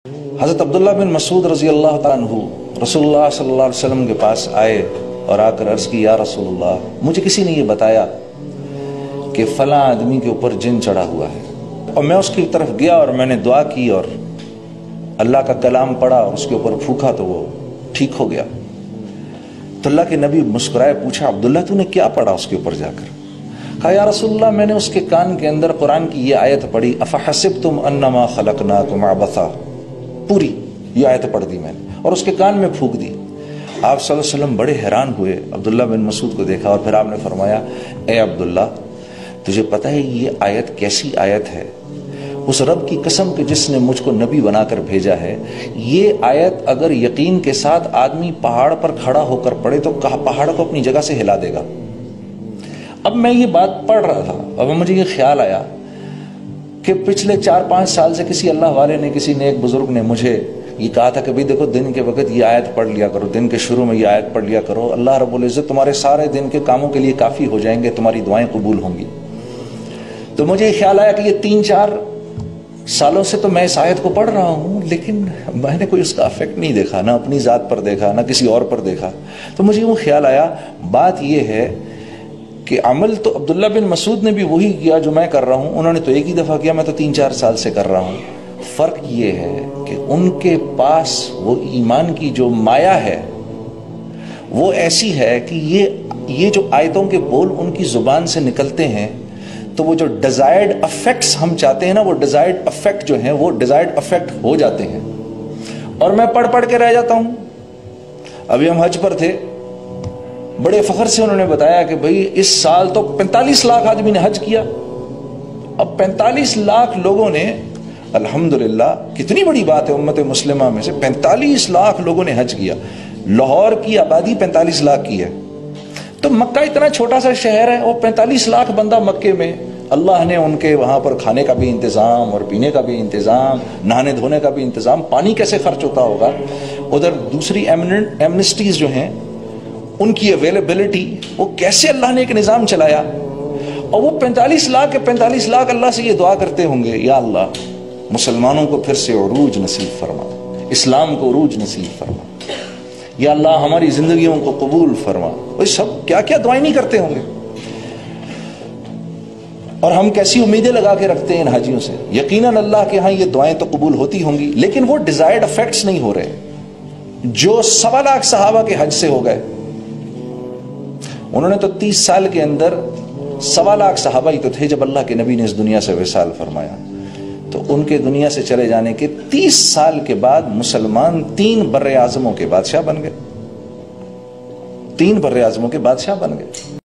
हज़रत अब्दुल्ला बिन मसूद रज़ी अल्लाह तआला अन्हु रसूलुल्लाह सल्लल्लाहु अलैहि वसल्लम के पास आए और आकर अर्ज़ की, या रसूलुल्लाह, मुझे किसी ने ये बताया कि फ़लाँ आदमी के ऊपर जिन चढ़ा हुआ है। और मैं उसकी तरफ गया और मैंने दुआ की और अल्लाह का कलाम पढ़ा और उसके ऊपर फूंका तो वो ठीक हो गया। तो अल्लाह के नबी मुस्कुराए, पूछा, अब्दुल्ला तूने क्या पढ़ा उसके ऊपर जाकर? कहा, या रसूलल्लाह, मैंने उसके कान के अंदर कुरान की ये आयत पढ़ी, अफ़हसिब्तुम अन्नमा खलक़नाकुम अबसा, पूरी ये आयत पढ़ दी मैंने और उसके कान में फूंक दी। आप सल्लल्लाहु अलैहि वसल्लम बड़े हैरान हुए, अब्दुल्ला बिन मसूद को देखा और फिर आपने फरमाया, ए अब्दुल्ला, तुझे पता है ये आयत कैसी आयत है? उस रब की कसम के जिसने मुझको नबी बनाकर भेजा है, ये आयत अगर यकीन के साथ आदमी पहाड़ पर खड़ा होकर पढ़े तो पहाड़ को अपनी जगह से हिला देगा। अब मैं ये बात पढ़ रहा था, अब मुझे ये ख्याल आया कि पिछले 4-5 साल से किसी अल्लाह वाले ने, किसी नेक बुजुर्ग ने मुझे ये कहा था कि भाई देखो, दिन के वक्त ये आयत पढ़ लिया करो, दिन के शुरू में ये आयत पढ़ लिया करो, अल्लाह रब्बुल इज़्ज़त तुम्हारे सारे दिन के कामों के लिए काफ़ी हो जाएंगे, तुम्हारी दुआएं कबूल होंगी। तो मुझे ख्याल आया कि ये 3-4 सालों से तो मैं इस आयत को पढ़ रहा हूँ, लेकिन मैंने कोई उसका इफेक्ट नहीं देखा, ना अपनी ज़ात पर देखा, ना किसी और पर देखा। तो मुझे वो ख्याल आया, बात ये है कि अमल तो अब्दुल्ला बिन मसूद ने भी वही किया जो मैं कर रहा हूँ, उन्होंने तो एक ही दफ़ा किया, मैं तो 3-4 साल से कर रहा हूँ। फ़र्क ये है कि उनके पास वो ईमान की जो माया है वो ऐसी है कि ये जो आयतों के बोल उनकी ज़ुबान से निकलते हैं तो वो जो डिज़ायर्ड अफेक्ट्स हम चाहते हैं ना, वो डिज़ायर्ड अफेक्ट जो हैं वो डिज़ायर्ड अफेक्ट हो जाते हैं। और मैं पढ़ पढ़ के रह जाता हूँ। अभी हम हज पर थे, बड़े फख्र से उन्होंने बताया कि भाई इस साल तो 45 लाख आदमी ने हज किया। अब 45 लाख लोगों ने, अल्हम्दुलिल्लाह, कितनी बड़ी बात है, उम्मत मुस्लिमा में से 45 लाख लोगों ने हज किया। लाहौर की आबादी 45 लाख की है, तो मक्का इतना छोटा सा शहर है और 45 लाख बंदा मक्के में। अल्लाह ने उनके वहां पर खाने का भी इंतजाम और पीने का भी इंतजाम, नहाने धोने का भी इंतजाम, पानी कैसे खर्च होता होगा। उधर दूसरी एमनेस्टीज जो हैं उनकी अवेलेबिलिटी, वो कैसे अल्लाह ने एक निज़ाम चलाया। और वो 45 लाख के 45 लाख अल्लाह से ये दुआ करते होंगे, या अल्लाह, मुसलमानों को फिर से उरूज नसीब फरमा, इस्लाम को उरूज नसीब फरमा, या अल्लाह हमारी जिंदगियों को कबूल फरमा। वो सब क्या क्या दुआएं नहीं करते होंगे। और हम कैसी उम्मीदें लगा के रखते हैं इन हाजियों से। यकीनन अल्लाह के यहाँ ये दुआएं तो कबूल होती होंगी, लेकिन वो डिजायर्ड इफेक्ट्स नहीं हो रहे जो 1.25 लाख सहाबा के हज से हो गए। उन्होंने तो 30 साल के अंदर 1.25 लाख सहाबा ही तो थे जब अल्लाह के नबी ने इस दुनिया से विसाल फरमाया। तो उनके दुनिया से चले जाने के 30 साल के बाद मुसलमान 3 बर्रे आज़मों के बादशाह बन गए, 3 बर्रे आज़मों के बादशाह बन गए।